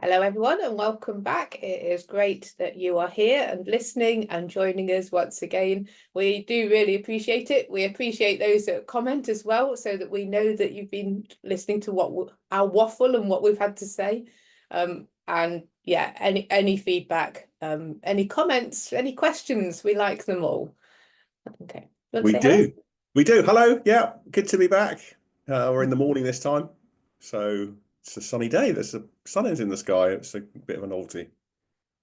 Hello, everyone, and welcome back. It is great that you are here and listening and joining us once again. We do really appreciate it. We appreciate those that comment as well, so that we know that you've been listening to what our waffle and what we've had to say. And yeah, any feedback, any comments, any questions, we like them all. Okay, you want to We say hello? do. We do. Hello. Yeah, good to be back. We're in the morning this time. So it's a sunny day. There's a sun is in the sky. It's a bit of a novelty.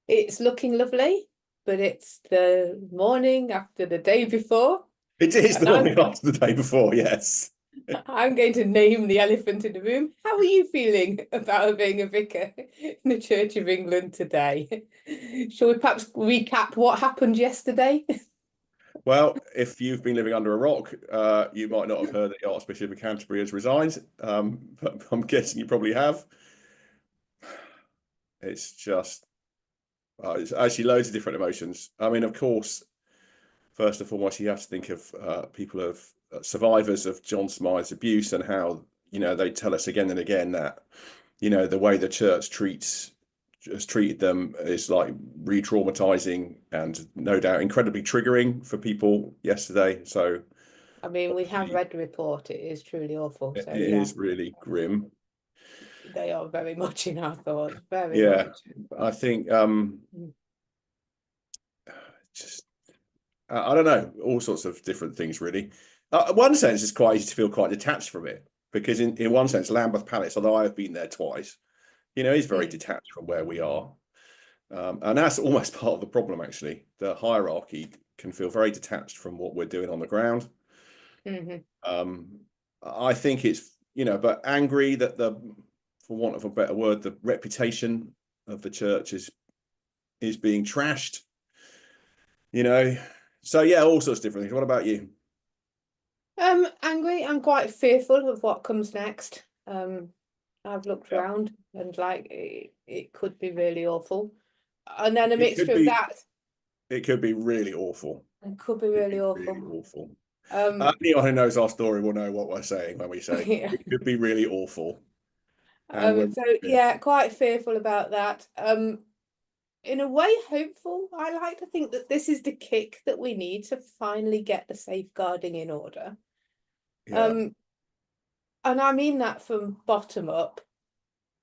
It's looking lovely, but it's the morning after the day before. It is the And I'm morning after the day before, yes. I'm going to name the elephant in the room. How are you feeling about being a vicar in the Church of England today? Shall we perhaps recap what happened yesterday? Well, if you've been living under a rock, you might not have heard that the Archbishop of Canterbury has resigned. But I'm guessing you probably have. It's just, it's actually loads of different emotions. I mean, of course, first and foremost, you have to think of people of survivors of John Smythe's abuse and how, they tell us again and again that, the way the church has treated them is like re-traumatizing and no doubt incredibly triggering for people yesterday. So I mean, we have read the report. It is truly awful. it So yeah, is really grim. they are very much in our thoughts, very Yeah, much. I But think just I don't know, all sorts of different things really. In one sense, it's quite easy to feel quite detached from it because in one sense, Lambeth Palace, although I have been there twice, is very mm, detached from where we are. And that's almost part of the problem, actually. The hierarchy can feel very detached from what we're doing on the ground. mhm. Um, I think it's, but angry that for want of a better word, the reputation of the church is being trashed, you know. So yeah, all sorts of different things. What about you? Angry. I'm quite fearful of what comes next. I've looked Yeah. around and like it could be really awful. And then a It could mixture of be that, it could be really awful. it could be It could really be really awful. awful. Um, Anyone who knows our story will know what we're saying when we say yeah. it could be really awful. And we're So yeah, quite fearful about that. In a way, hopeful. I like to think that this is the kick that we need to finally get the safeguarding in order. yeah. Um, and I mean that from bottom up.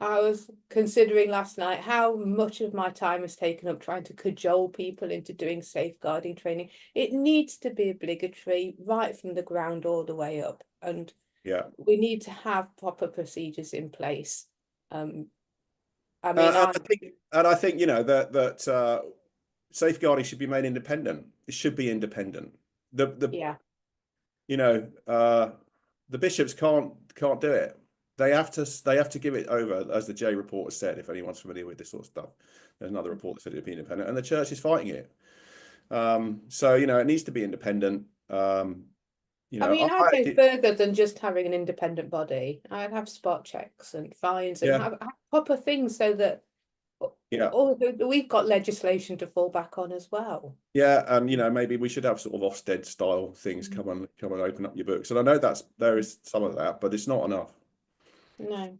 I was considering last night how much of my time is taken up trying to cajole people into doing safeguarding training. It needs to be obligatory right from the ground all the way up. And Yeah. we need to have proper procedures in place. Um, I mean, Uh, and I think, and I think that safeguarding should be made independent. It should be independent. The yeah, you know the bishops can't do it. They have to give it over, as the J report has said. If anyone's familiar with this sort of stuff, there's another report that said it'd be independent, and the church is fighting it. So it needs to be independent. I mean, I'd go I further than just having an independent body. I'd have spot checks and fines and yeah have proper things so that yeah we've got legislation to fall back on as well. yeah, and maybe we should have sort of Ofsted style things. Come and open up your books. And I know there is some of that, but it's not enough. No.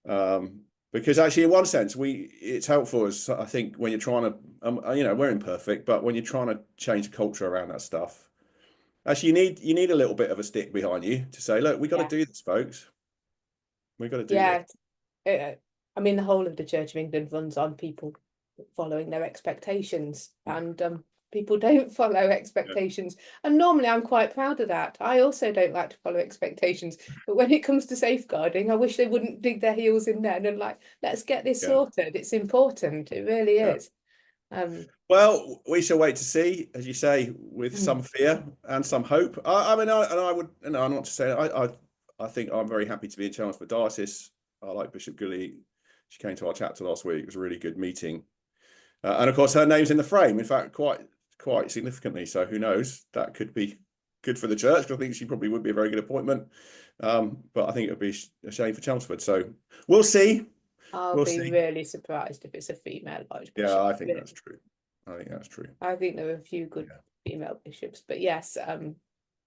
um, because actually, in one sense, it's helpful as I think when you're trying to, we're imperfect, but when you're trying to change the culture around that stuff, actually, you need a little bit of a stick behind you to say, look, we got to Yeah. do this, folks. We got to do this. Yeah. Uh, I mean, the whole of the Church of England runs on people following their expectations, and people don't follow Yeah, expectations. And normally, I'm quite proud of that. I also don't like to follow expectations, but when it comes to safeguarding, I wish they wouldn't dig their heels in then and like, let's get this yeah, sorted. It's important. It really yeah. is. Um, Well, we shall wait to see, as you say, with some fear and some hope. I mean, I would, I'm not to say, I think I'm very happy to be in charge for diocese. I like Bishop Gully. She came to our chapter last week. It was a really good meeting. And of course, her name's in the frame. In fact, quite significantly. So who knows? That could be good for the church. I think she probably would be a very good appointment. But I think it would be a shame for Chelmsford. So we'll see. I'll We'll be see. really surprised if it's a female Yeah, archbishop. I think that's true. I think that's true. I think there are a few good Yeah. female bishops, but yes,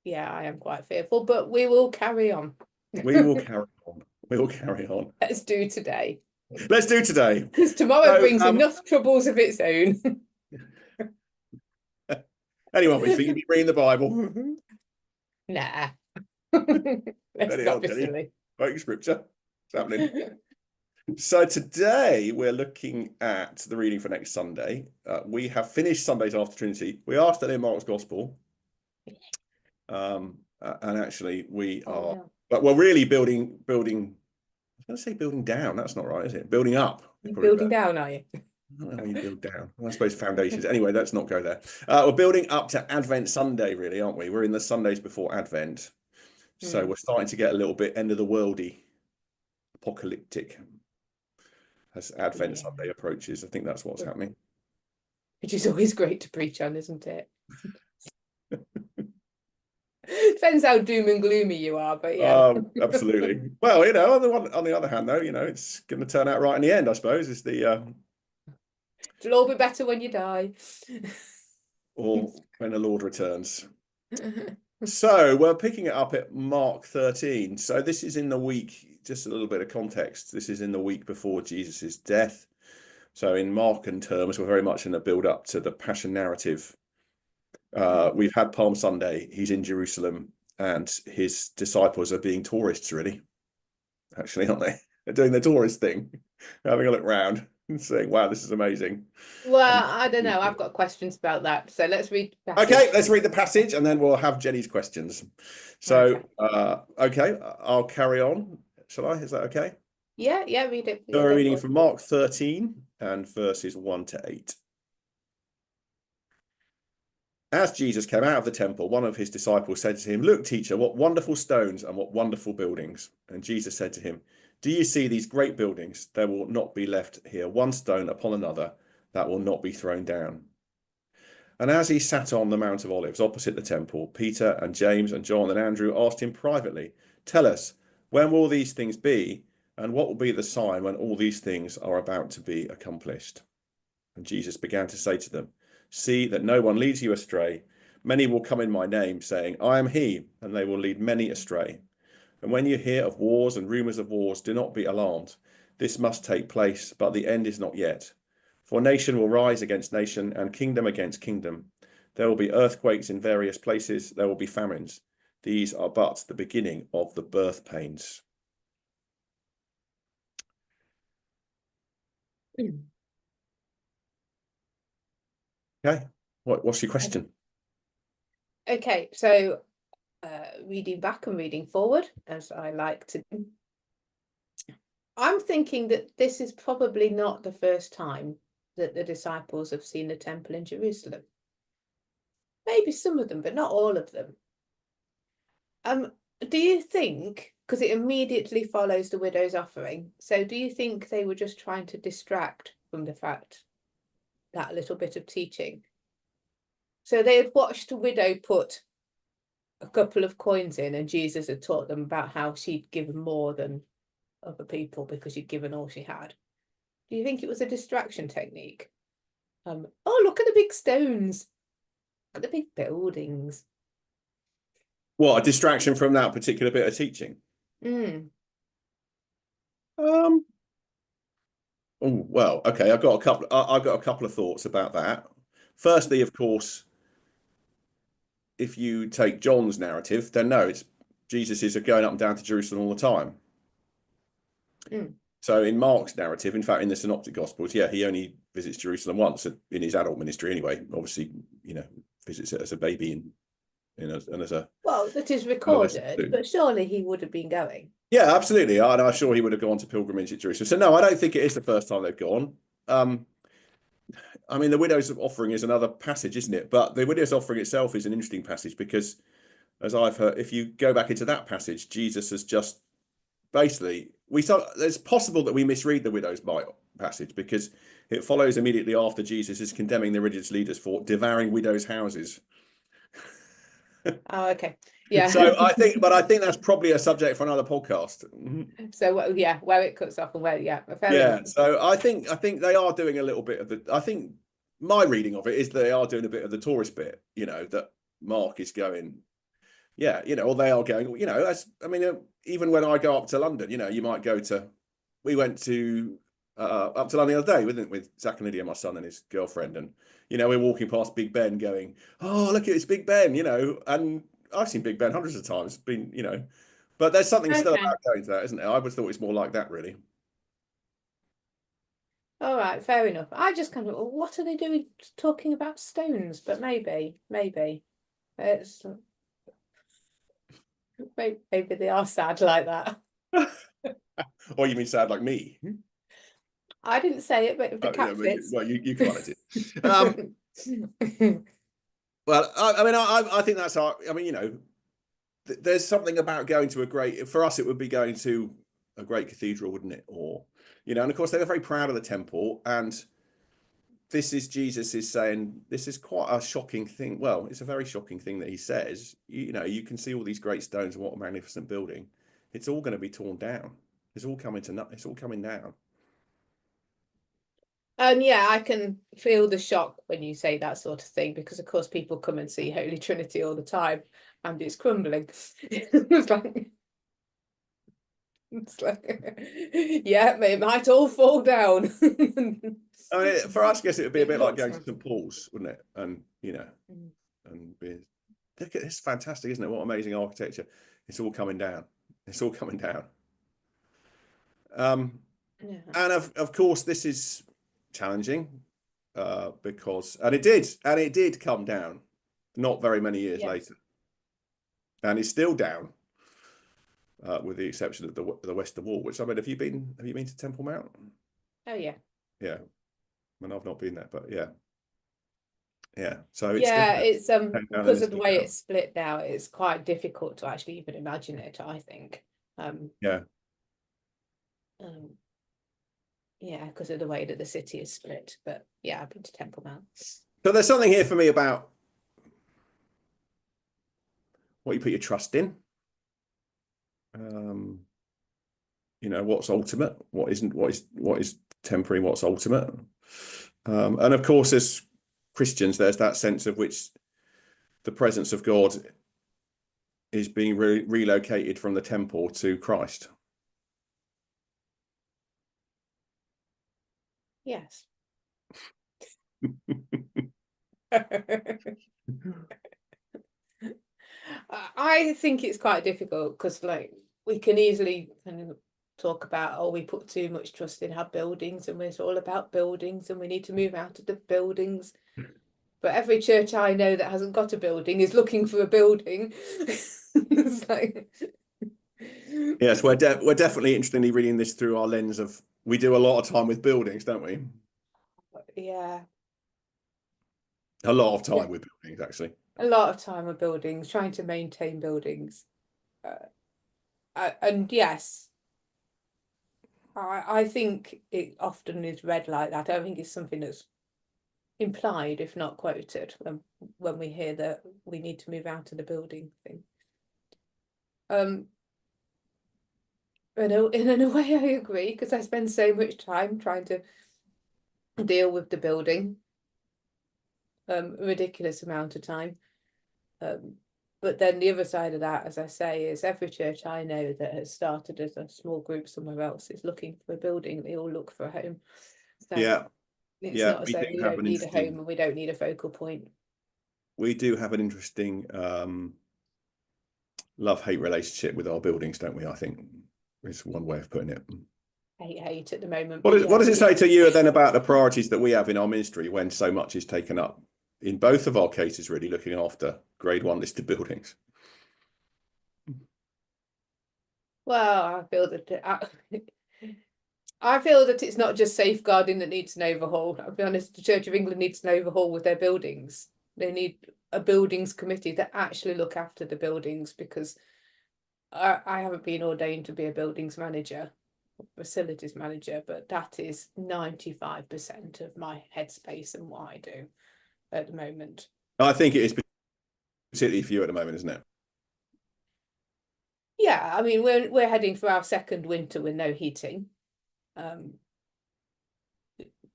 yeah, I am quite fearful, but we will carry on. We will carry on. We will carry on. Let's do today. Let's do today. Because tomorrow So, brings enough troubles of its own. anyone we think you'd be reading the Bible? Nah. Let's Very not old, be Jenny. silly. Quoting scripture. It's happening. So today we're looking at the reading for next Sunday. We have finished Sundays after Trinity. We are still in Mark's Gospel. And actually we are, No. but we're really building, I was going to say building down. That's not right, is it? Building up. You're building down, are you? I don't know how you build down. Well, I suppose foundations. Anyway, let's not go there. We're building up to Advent Sunday, really, aren't we? We're in the Sundays before Advent. So we're starting to get a little bit end of the worldy, apocalyptic as Advent Sunday approaches. I think that's what's happening. Which is always great to preach on, isn't it? Depends how doom and gloomy you are, but yeah. Absolutely. Well, on the other hand, though, it's going to turn out right in the end, I suppose, is the It'll all be better when you die. or when the Lord returns. So we're picking it up at Mark 13. So this is in the week, just a little bit of context. This is in the week before Jesus's death. So in Markan terms, we're very much in the build up to the Passion narrative. We've had Palm Sunday. He's in Jerusalem, and his disciples are being tourists, really. Actually, aren't they? They're doing the tourist thing, having a look round and saying, wow, this is amazing. Well, I don't know. I've got questions about that. So let's read the passage. Okay, let's read the passage and then we'll have Jenny's questions. So, okay, I'll carry on. Shall I? Is that okay? Yeah, read it. So we're reading from Mark 13 and verses 1 to 8. As Jesus came out of the temple, one of his disciples said to him, "Look, teacher, what wonderful stones and what wonderful buildings." And Jesus said to him, "Do you see these great buildings? There will not be left here one stone upon another that will not be thrown down." And as he sat on the Mount of Olives opposite the temple, Peter and James and John and Andrew asked him privately, "Tell us, when will these things be? And what will be the sign when all these things are about to be accomplished?" And Jesus began to say to them, "See that no one leads you astray. Many will come in my name, saying, 'I am he,' and they will lead many astray. And when you hear of wars and rumors of wars, do not be alarmed. This must take place, but the end is not yet. For nation will rise against nation and kingdom against kingdom. There will be earthquakes in various places. There will be famines. These are but the beginning of the birth pains." Okay, what's your question? Okay, so reading back and reading forward, as I like to do. I'm thinking that this is probably not the first time that the disciples have seen the temple in Jerusalem. Maybe some of them, but not all of them. Do you think, because it immediately follows the widow's offering, so do you think they were just trying to distract from the fact that little bit of teaching? So they had watched a widow put a couple of coins in, and Jesus had taught them about how she'd given more than other people because she'd given all she had. Do you think it was a distraction technique? Oh, look at the big stones. Look at the big buildings. What, a distraction from that particular bit of teaching? Oh, well, okay. I've got a couple of thoughts about that. Firstly, of course, if you take John's narrative, then no, it's Jesus is going up and down to Jerusalem all the time. So in Mark's narrative, in fact, in the Synoptic Gospels, yeah, he only visits Jerusalem once in his adult ministry anyway. Obviously, visits it as a baby and as a... Well, that is recorded, but surely he would have been going. Yeah, absolutely. And I'm sure he would have gone to pilgrimage at Jerusalem. So no, I don't think it is the first time they've gone. I mean, the widow's offering is another passage, isn't it? But the widow's offering itself is an interesting passage because, as I've heard, if you go back into that passage, Jesus has just basically, it's possible that we misread the widow's mite passage because it follows immediately after Jesus is condemning the religious leaders for devouring widows' houses. Oh, okay. Yeah. So I think that's probably a subject for another podcast. So yeah, where it cuts off and where, yeah. Yeah. So I think they are doing a little bit of I think my reading of it is they are doing a bit of the tourist bit, that Mark is going, yeah, or they are going, even when I go up to London, we went to up till the other day, with Zach and Lydia, my son and his girlfriend, and we're walking past Big Ben, going, "Oh, look at this Big Ben," and I've seen Big Ben hundreds of times. Been, but there's something still Okay. about going to that, isn't there? I would thought it's more like that, really. All right, fair enough. I just kind of, what are they doing talking about stones? But maybe it's maybe they are sad like that. Or you mean sad like me? I didn't say it, but if the cat fits. Well, you kind of did. Well, I mean, I think that's our. I mean, there's something about going to for us, it would be going to a great cathedral, wouldn't it? Or, and of course, they were very proud of the temple. And this is Jesus is saying, this is quite a shocking thing. Well, it's a very shocking thing that he says, you can see all these great stones and what a magnificent building. It's all going to be torn down. It's all coming down. And yeah, I can feel the shock when you say that sort of thing, because of course people come and see Holy Trinity all the time and it's crumbling. Yeah, it might all fall down. I mean, for us, I guess it would be a bit like going to St. Paul's, wouldn't it? And and look at this, fantastic, isn't it? What amazing architecture! It's all coming down. It's all coming down. And of course, this is challenging because it did come down, not very many years later, and it's still down, with the exception of the Western Wall. Which, I mean, have you been to Temple Mount? Oh yeah. Yeah. I mean, I've not been there, but yeah. So it's because of the way it's split now, it's quite difficult to actually even imagine it, I think. Yeah, because of the way that the city is split. But yeah, I've been to Temple Mount. so there's something here for me about what you put your trust in. What's ultimate, what isn't, what is temporary, what's ultimate. And of course, as Christians, there's that sense of which the presence of God is being relocated from the temple to Christ. Yes. I think it's quite difficult because, like, we can easily kind of talk about, we put too much trust in our buildings and it's all about buildings and we need to move out of the buildings. But every church I know that hasn't got a building is looking for a building. It's like... Yes, we're definitely interestingly reading this through our lens of, we do a lot of time with buildings, don't we? Yeah. A lot of time with buildings, actually. A lot of time with buildings, trying to maintain buildings. And yes, I think it often is read like that. I think it's something that's implied, if not quoted, when we hear that we need to move out of the building thing. In a way, I agree, because I spend so much time trying to deal with the building, a ridiculous amount of time. But then the other side of that, as I say, is every church I know that has started as a small group somewhere else is looking for a building. They all look for a home. So it's not as though we don't need a home and we don't need a focal point. We do have an interesting love-hate relationship with our buildings, don't we? I think is one way of putting it. Hate at the moment. What does it say to you then about the priorities that we have in our ministry when so much is taken up, in both of our cases, really looking after grade 1 listed buildings? Well, I feel that it's not just safeguarding that needs an overhaul. I'll be honest, the Church of England needs an overhaul with their buildings. They need a buildings committee that actually look after the buildings, because I haven't been ordained to be a buildings manager, facilities manager, but that is 95% of my headspace and what I do at the moment. I think it is particularly for you at the moment, isn't it? Yeah, I mean, we're heading for our second winter with no heating.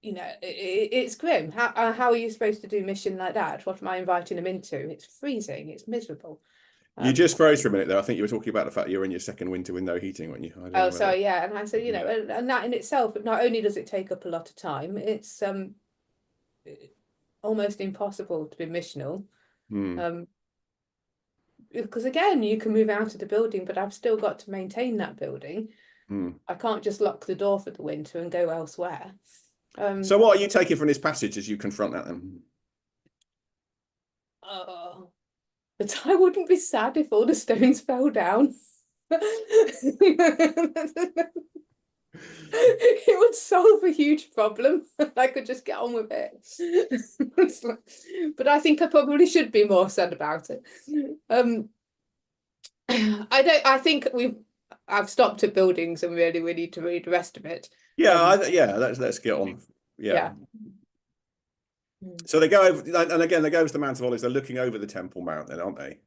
It's grim. How are you supposed to do mission like that? What am I inviting them into? It's freezing. It's miserable. You just froze for a minute there. I think you were talking about the fact you're in your second winter with no heating, weren't you? I don't know Oh, whether... sorry, yeah. And I said, Yeah. and that in itself, not only does it take up a lot of time, it's almost impossible to be missional. Mm. Because again, you can move out of the building, but I've still got to maintain that building. Mm. I can't just lock the door for the winter and go elsewhere. So what are you taking from this passage as you confront that then? Oh, but I wouldn't be sad if all the stones fell down. It would solve a huge problem. I could just get on with it. But I think I probably should be more sad about it. I think I've stopped at buildings and really we need to read the rest of it. Yeah, let's get on. Yeah. Yeah. So they go over, and again, they go over to the Mount of Olives. They're looking over the Temple Mount, then, aren't they?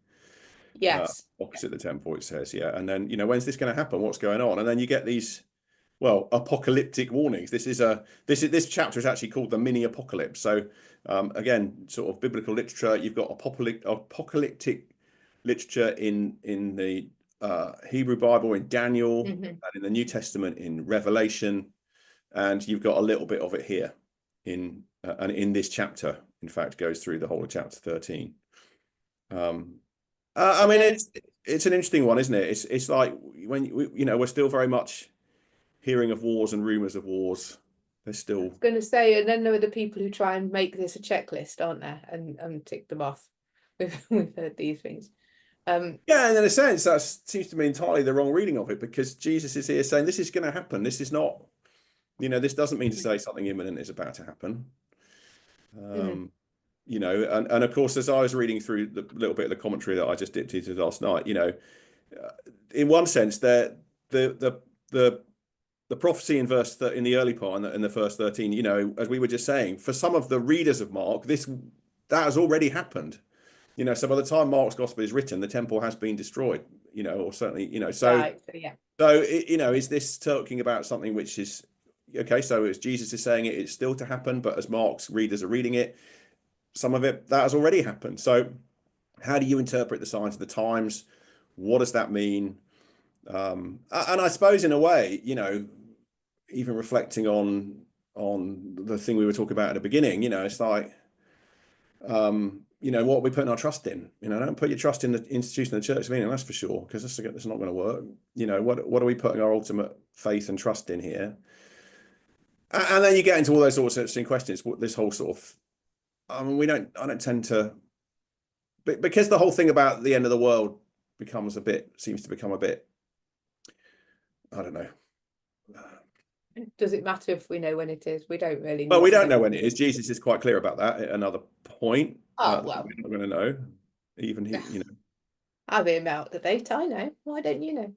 Yes. Opposite the temple, it says, yeah. And then, when's this going to happen? What's going on? And then you get these, well, apocalyptic warnings. This chapter is actually called the mini apocalypse. So again, sort of biblical literature. You've got apocalyptic literature in the Hebrew Bible, in Daniel, and in the New Testament in Revelation, and you've got a little bit of it here and in this chapter. In fact, goes through the whole of chapter 13. I mean, it's an interesting one, isn't it? It's like when we're still very much hearing of wars and rumors of wars. There's still... I was going to say, and then there are the people who try and make this a checklist, aren't there, and tick them off. We've heard these things. Yeah, and in a sense, that seems to me entirely the wrong reading of it, because Jesus is here saying this is going to happen. This is not, this doesn't mean to say something imminent is about to happen. And of course, as I was reading through the little bit of the commentary that I just dipped into last night, in one sense, the prophecy in in the early part, in the first 13, as we were just saying, for some of the readers of Mark, that has already happened. So by the time Mark's gospel is written, the temple has been destroyed. Or certainly, so right, yeah. So is this talking about something which is okay? So as Jesus is saying it's still to happen, but as Mark's readers are reading it, some of it that has already happened. So how do you interpret the signs of the times? What does that mean? And I suppose in a way, even reflecting on the thing we were talking about at the beginning, it's like, what are we putting our trust in? Don't put your trust in the institution of the Church of England, that's for sure, because it's not going to work. What are we putting our ultimate faith and trust in here? And then you get into all those sorts of interesting questions. This whole sort of, I mean, I don't tend to, because the whole thing about the end of the world seems to become a bit, I don't know. Does it matter if we know when it is? We don't really know. Well, we don't know when it is. Jesus is quite clear about that at another point. Oh, well. We're not going to know. Even he, I've emailed the date, I know. Why don't you know?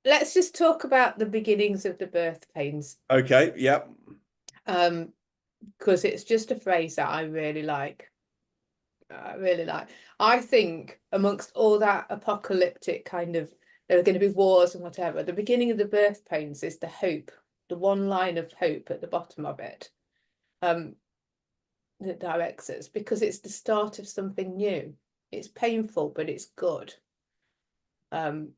Let's just talk about the beginnings of the birth pains. Okay, yeah. Because it's just a phrase that I really like. I think amongst all that apocalyptic kind of, there are going to be wars and whatever, the beginning of the birth pains is the hope, the one line of hope at the bottom of it, that directs us, because it's the start of something new. It's painful, but it's good. And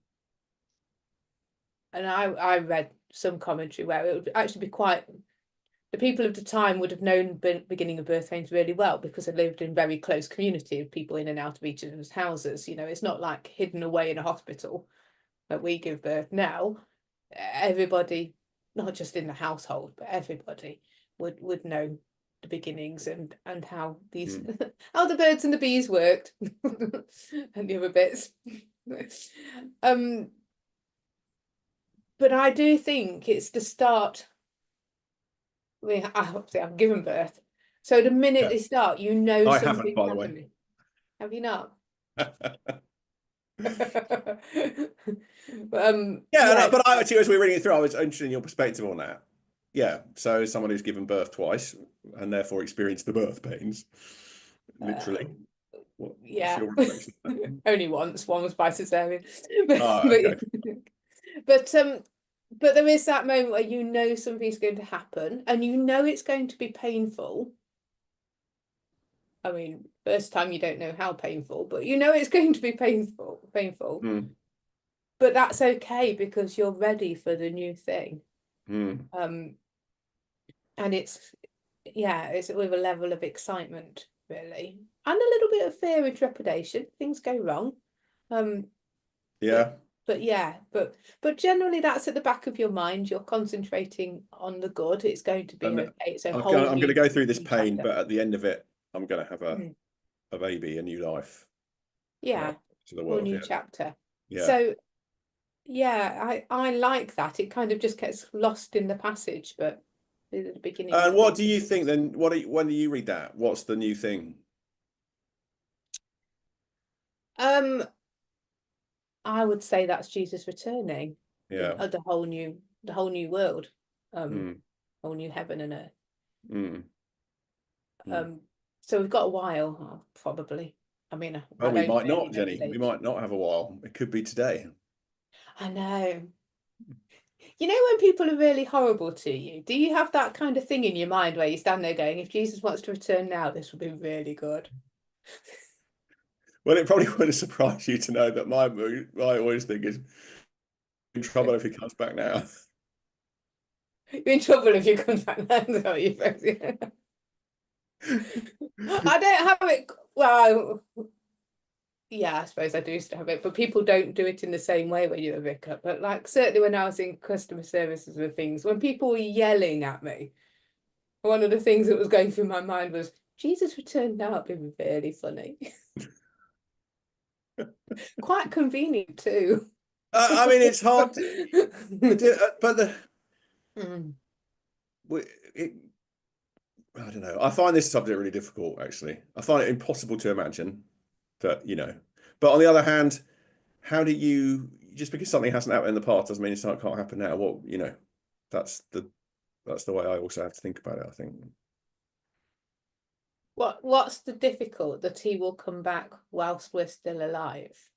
I read some commentary where it would actually be quite, the people of the time would have known the beginning of birth pains really well, because they lived in very close community of people in and out of each other's houses. It's not like hidden away in a hospital that we give birth now. Everybody, not just in the household, but everybody would know the beginnings and how these how the birds and the bees worked and the other bits. But I do think it's the start. I mean, I've given birth, so the minute they start, I haven't, something's by the way. happening. Have you not? Yeah, but actually, as we were reading it through, I was interested in your perspective on that. Yeah, so someone who's given birth twice and therefore experienced the birth pains, literally. Yeah, only once. One was by cesarean. Okay. But there is that moment where something's going to happen, and it's going to be painful. I mean, first time you don't know how painful, but you know it's going to be painful. But that's okay because you're ready for the new thing. And it's with a level of excitement, really, and a little bit of fear and trepidation. Things go wrong. Yeah. But generally that's at the back of your mind. You're concentrating on the good. It's going to be And okay. It's a I'm whole going to go through this new pain, chapter. but at the end of it, I'm going to have a baby, a new life. Yeah, To the whole world. new Yeah. chapter. Yeah. So yeah, I like that. It kind of just gets lost in the passage, but at the beginning And of what it. do you think then? When do you read that? What's the new thing? I would say that's Jesus returning in Yeah. the whole new world, Mm. whole new heaven and earth. Mm. Mm. So we've got a while, probably. I mean, Well, I we don't might really not, know the Jenny. We date. might not have a while. It could be today. I know. You know when people are really horrible to you, do you have that kind of thing in your mind where you stand there going, if Jesus wants to return now, this would be really good? Well, it probably wouldn't surprise you to know that my always think is in trouble if he comes back now. You're in trouble if you come back now. Is that what you I don't have it. Well, yeah, I suppose I do still have it, but people don't do it in the same way when you're a vicar. But like certainly when I was in customer services and things, when people were yelling at me, one of the things that was going through my mind was Jesus returned now, it'd be really funny. Quite convenient too. I mean, it's hard, but Mm. it, I don't know. I find this subject really difficult, actually. I find it impossible to imagine that, but on the other hand, how do you, just because something hasn't happened in the past doesn't mean it can't happen now. Well, that's the way I also have to think about it, I think. What's the difficult that he will come back whilst we're still alive?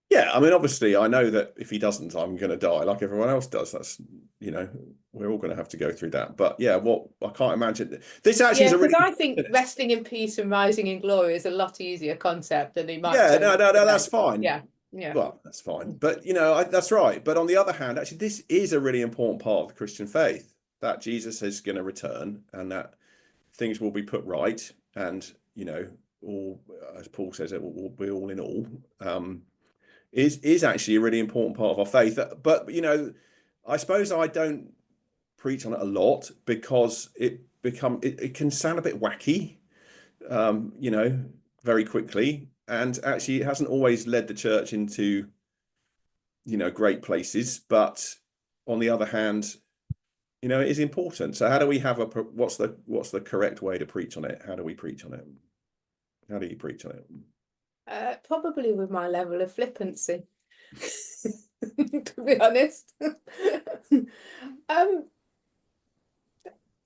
Yeah, I mean, obviously, I know that if he doesn't, I'm going to die like everyone else does. That's, we're all going to have to go through that. But yeah, I can't imagine. This actually is Yeah, a because really, I think resting in peace and rising in glory is a lot easier concept than he might yeah, turn no, up no, no, today. that's fine. Yeah, yeah. Well, that's fine. But, that's right. But on the other hand, actually, this is a really important part of the Christian faith, that Jesus is going to return and that things will be put right. And, all, as Paul says, it will be all in all. Is actually a really important part of our faith. But I suppose I don't preach on it a lot because it can sound a bit wacky, very quickly, and actually it hasn't always led the church into great places. But on the other hand, it is important. So how do we have what's the correct way to preach on it? How do we preach on it? How do you preach on it? Probably with my level of flippancy, to be honest.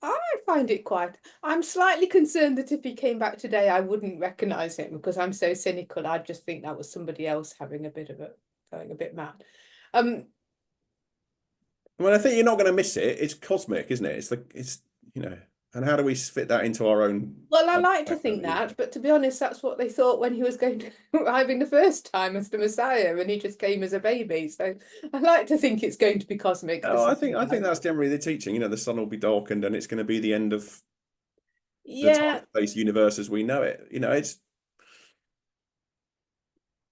I find it quite. I'm slightly concerned that if he came back today, I wouldn't recognise him because I'm so cynical. I'd just think that was somebody else having going a bit mad. Well, I think you're not going to miss it. It's cosmic, isn't it? And how do we fit that into our own Well, I like to think understanding? that, but to be honest, that's what they thought when he was going to arriving the first time as the Messiah, and he just came as a baby. So I like to think it's going to be cosmic Oh, this I think time. that's generally the teaching. The sun will be darkened, and it's going to be the end of the Yeah, time-space universe as we know it.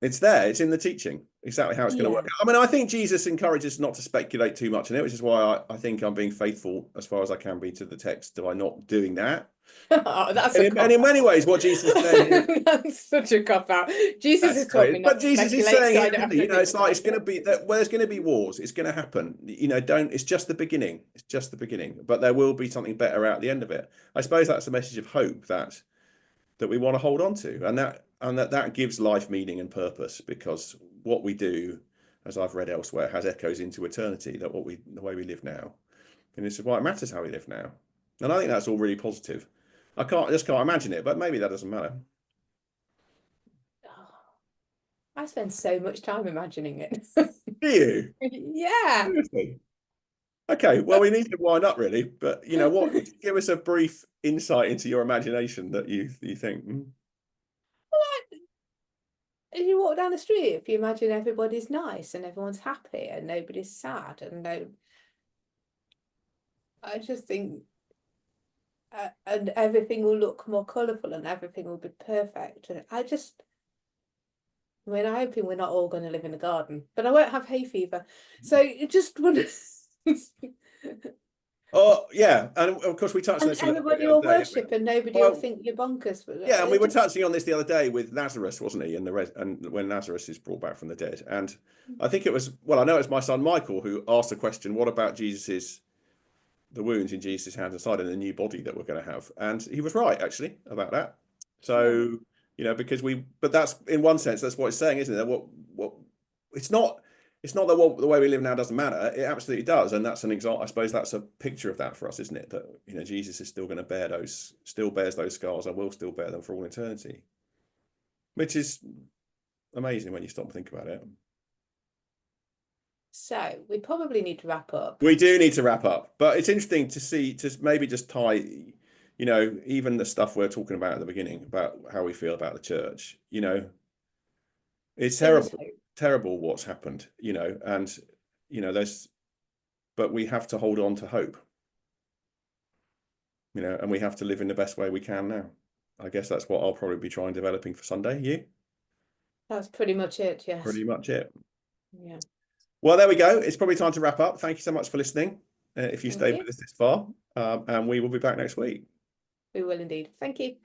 It's there. It's in the teaching exactly how it's going to work yeah. out. I mean, I think Jesus encourages not to speculate too much in it, which is why I think I'm being faithful as far as I can be to the text. Am I not doing that? Oh, that's And a in cop many ways, what Jesus is saying here, out. That's such a cop out. Jesus that's has taught me great. not But to Jesus is speculate, saying so I here, don't isn't have he? to think It's like about it's going to it. be that there's going to be wars. It's going to happen. Don't. It's just the beginning. It's just the beginning. But there will be something better out the end of it. I suppose that's the message of hope that we want to hold on to, and that gives life meaning and purpose, because what we do, as I've read elsewhere, has echoes into eternity. That the way we live now, and this is why it matters how we live now. And I think that's all really positive. I just can't imagine it, but maybe that doesn't matter. Oh, I spend so much time imagining it. Do you? Yeah. Seriously? Okay, well, we need to wind up really, but you know what? Give us a brief insight into your imagination that you think. As you walk down the street, if you imagine everybody's nice and everyone's happy and nobody's sad and no, I just think, and everything will look more colourful and everything will be perfect. And I mean, I'm hoping we're not all going to live in a garden, but I won't have hay fever. So you just want to. Oh yeah, and of course we touched on And this a little bit everybody the other will day, didn't worship and nobody we? will Well, think you're bonkers. But yeah, and we were touching on this the other day with Lazarus, wasn't he? And when Lazarus is brought back from the dead, and I think it was, well, I know it's my son Michael who asked the question, what about the wounds in Jesus' hands and side and the new body that we're going to have? And he was right actually about that. So you know, because but that's in one sense that's what it's saying, isn't it? That what it's not. It's not that the way we live now doesn't matter. It absolutely does, and that's an example. I suppose that's a picture of that for us, isn't it? That you know Jesus is still going to still bears those scars, and will still bear them for all eternity, which is amazing when you stop and think about it. So we probably need to wrap up. We do need to wrap up, but it's interesting to see, to maybe just tie, you know, even the stuff we're talking about at the beginning about how we feel about the church. You know, it's terrible what's happened. You know, and you know but we have to hold on to hope. You know, and we have to live in the best way we can now. I guess that's what I'll probably be trying developing for Sunday. You? That's pretty much it, yes. Pretty much it. Yeah. Well, there we go. It's probably time to wrap up. Thank you so much for listening. If you Thank stayed you. with us this far, and we will be back next week. We will indeed. Thank you.